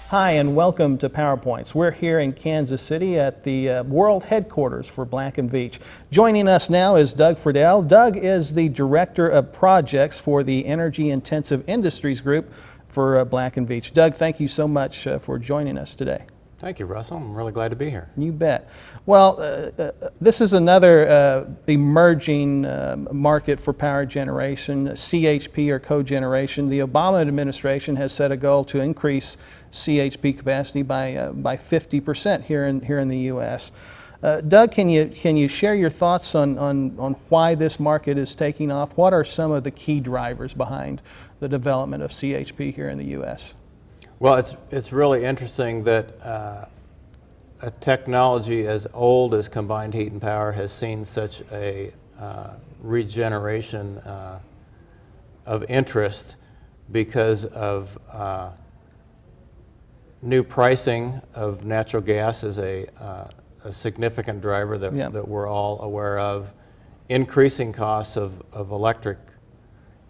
Hi, and welcome to PowerPoints. We're here in Kansas City at the world headquarters for Black Veatch. Joining us now is Doug Friedel. Doug is the Director of Projects for the Energy Intensive Industries Group for Black Veatch. Doug, thank you so much for joining us today. Thank you, Russell. I'm really glad to be here. You bet. Well, this is another emerging market for power generation, CHP or cogeneration. The Obama administration has set a goal to increase CHP capacity by 50% here in the U.S. Doug, can you share your thoughts on why this market is taking off? What are some of the key drivers behind the development of CHP here in the U.S.? Well, it's really interesting that a technology as old as combined heat and power has seen such a regeneration of interest because of new pricing of natural gas is a significant driver that we're all aware of, increasing costs of electric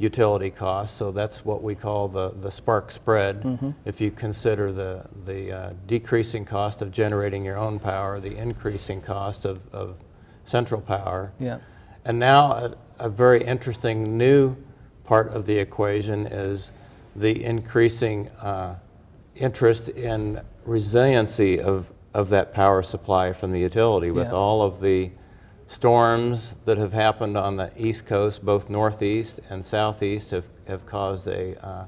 utility costs, so that's what we call the spark spread. If you consider the decreasing cost of generating your own power, the increasing cost of central power. And now a very interesting new part of the equation is the increasing interest in resiliency of that power supply from the utility with all of the storms that have happened on the East Coast, both Northeast and Southeast, have caused a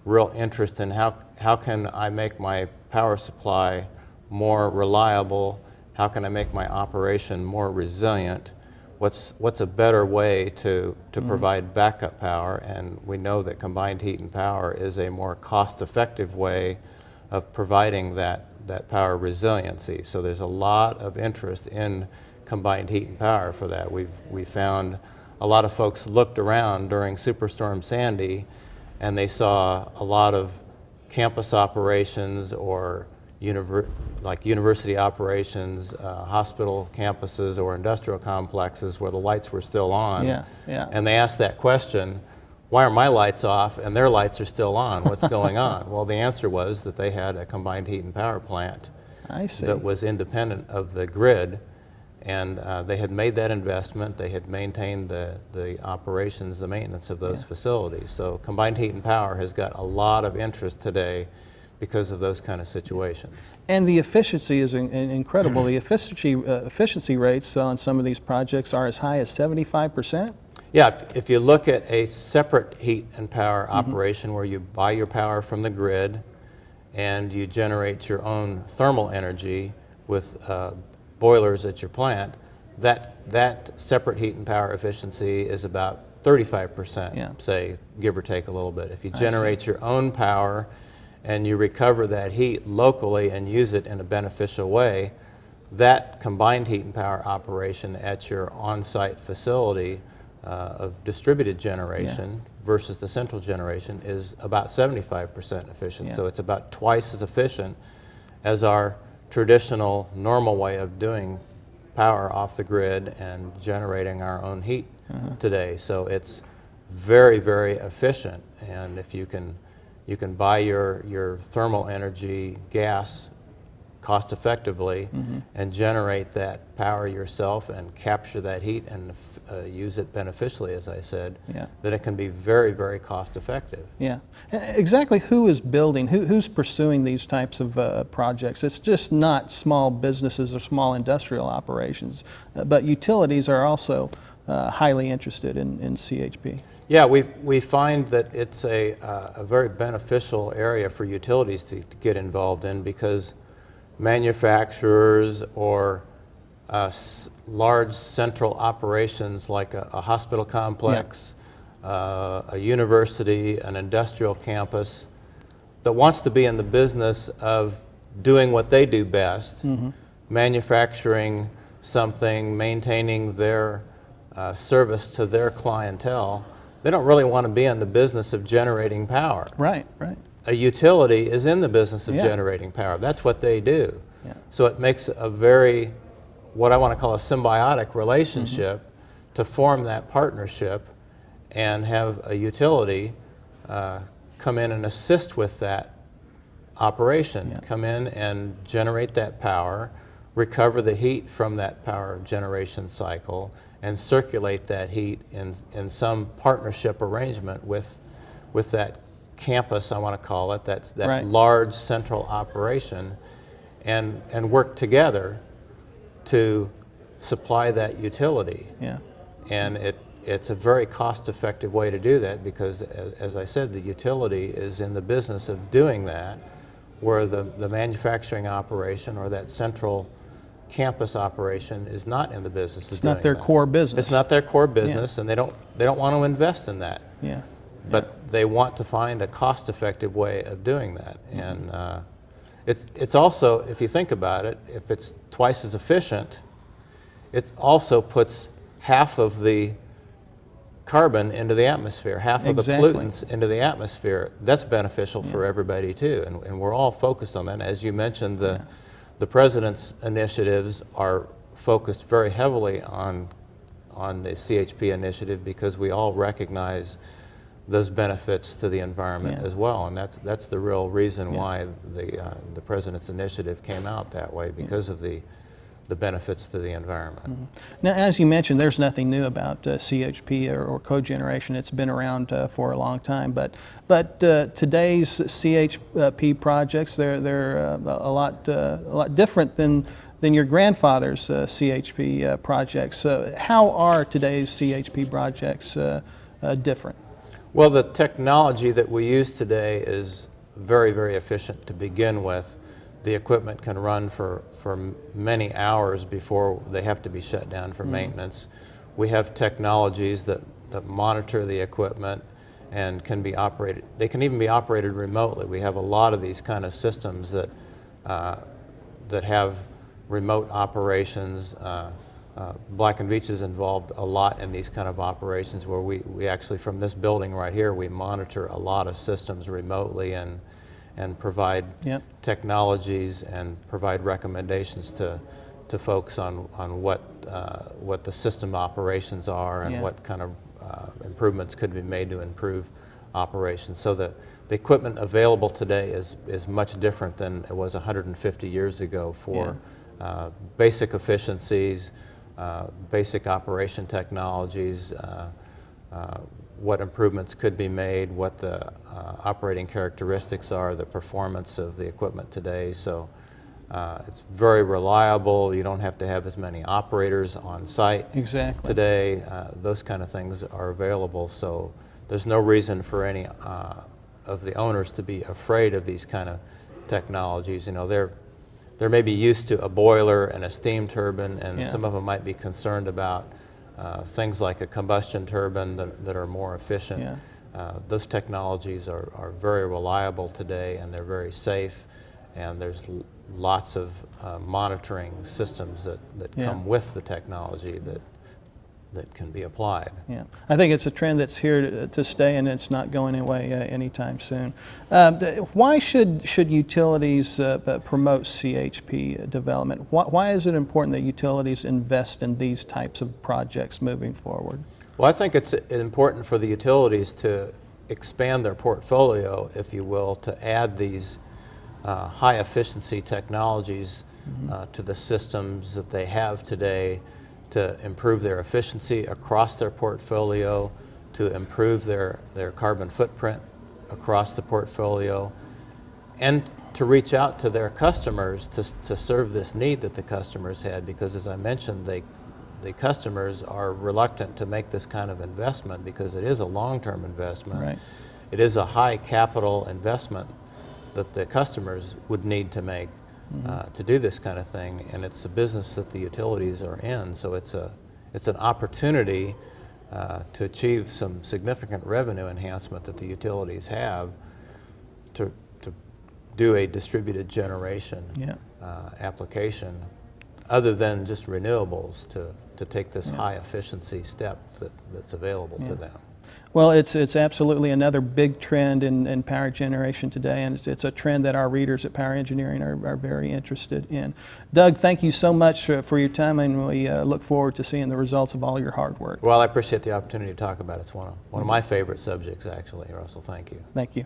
real interest in how can I make my power supply more reliable, how can I make my operation more resilient, what's a better way to provide backup power, and we know that combined heat and power is a more cost-effective way of providing that power resiliency. So there's a lot of interest in combined heat and power for that. We found a lot of folks looked around during Superstorm Sandy and they saw a lot of campus operations or university operations, hospital campuses or industrial complexes where the lights were still on. And they asked that question, why are my lights off and their lights are still on? What's going on? Well, the answer was that they had a combined heat and power plant that was independent of the grid. And they had made that investment, they had maintained the operations, the maintenance of those facilities. So combined heat and power has got a lot of interest today because of those kind of situations. And the efficiency is incredible. The efficiency rates on some of these projects are as high as 75%? Yeah, if you look at a separate heat and power operation where you buy your power from the grid and you generate your own thermal energy with boilers at your plant, that separate heat and power efficiency is about 35%, say, give or take a little bit. If you generate your own power and you recover that heat locally and use it in a beneficial way, that combined heat and power operation at your on-site facility of distributed generation versus the central generation is about 75% efficient. So it's about twice as efficient as our traditional normal way of doing power off the grid and generating our own heat today. So it's very, very efficient, and if you can buy your thermal energy gas cost effectively and generate that power yourself and capture that heat and use it beneficially, as I said, then it can be very, very cost effective. Exactly who is building, who's pursuing these types of projects? It's just not small businesses or small industrial operations, but utilities are also highly interested in CHP. Yeah, we find that it's a very beneficial area for utilities to get involved in because manufacturers or large central operations like a hospital complex, a university, an industrial campus that wants to be in the business of doing what they do best, manufacturing something, maintaining their service to their clientele. They don't really want to be in the business of generating power. A utility is in the business of generating power. That's what they do. So it makes a very, what I want to call a symbiotic relationship to form that partnership and have a utility come in and assist with that operation. Yeah. Come in and generate that power, recover the heat from that power generation cycle, and circulate that heat in some partnership arrangement with that campus, I want to call it, that Right. large central operation, and work together to supply that utility. Yeah. And it's a very cost-effective way to do that because, as I said, the utility is in the business of doing that, where the manufacturing operation or that central campus operation is not in the business of doing that. It's not their core business. It's not their core business, and they don't want to invest in that. Yeah. But they want to find a cost-effective way of doing that. And it's also, if you think about it, if it's twice as efficient, it also puts half of the carbon into the atmosphere, half of the pollutants into the atmosphere. That's beneficial for everybody too, and we're all focused on that. As you mentioned, the President's initiatives are focused very heavily on the CHP initiative because we all recognize those benefits to the environment as well, and that's the real reason why the President's initiative came out that way, because of the benefits to the environment. Now, as you mentioned, there's nothing new about CHP or cogeneration. It's been around for a long time, but today's CHP projects, they're a lot different than your grandfather's CHP projects. How are today's CHP projects different? Well, the technology that we use today is very, very efficient to begin with. The equipment can run for many hours before they have to be shut down for maintenance. We have technologies that monitor the equipment and can be operated. They can even be operated remotely. We have a lot of these kind of systems that have remote operations. Black Veatch is involved a lot in these kind of operations where we actually, from this building right here, we monitor a lot of systems remotely and provide technologies and provide recommendations to folks on what the system operations are and what kind of improvements could be made to improve operations. So the equipment available today is much different than it was 150 years ago for basic efficiencies, basic operation technologies, what improvements could be made, what the operating characteristics are, the performance of the equipment today. So it's very reliable. You don't have to have as many operators on site today. Those kind of things are available. So there's no reason for any of the owners to be afraid of these kind of technologies. You know, they're maybe used to a boiler and a steam turbine, and some of them might be concerned about things like a combustion turbine that are more efficient. Those technologies are very reliable today, and they're very safe, and there's lots of monitoring systems that come with the technology that can be applied. Yeah, I think it's a trend that's here to stay, and it's not going away anytime soon. Why should utilities promote CHP development? Why is it important that utilities invest in these types of projects moving forward? Well, I think it's important for the utilities to expand their portfolio, if you will, to add these high efficiency technologies to the systems that they have today, to improve their efficiency across their portfolio, to improve their carbon footprint across the portfolio, and to reach out to their customers to serve this need that the customers had, because as I mentioned, the customers are reluctant to make this kind of investment because it is a long-term investment. Right. It is a high capital investment that the customers would need to make to do this kind of thing, and it's a business that the utilities are in, so it's an opportunity to achieve some significant revenue enhancement that the utilities have to do a distributed generation application other than just renewables, to take this high efficiency step that's available to them. Well, it's absolutely another big trend in power generation today, and it's a trend that our readers at Power Engineering are very interested in. Doug, thank you so much for your time, and we look forward to seeing the results of all your hard work. Well, I appreciate the opportunity to talk about it. It's one of my favorite subjects, actually, Russell. Thank you. Thank you.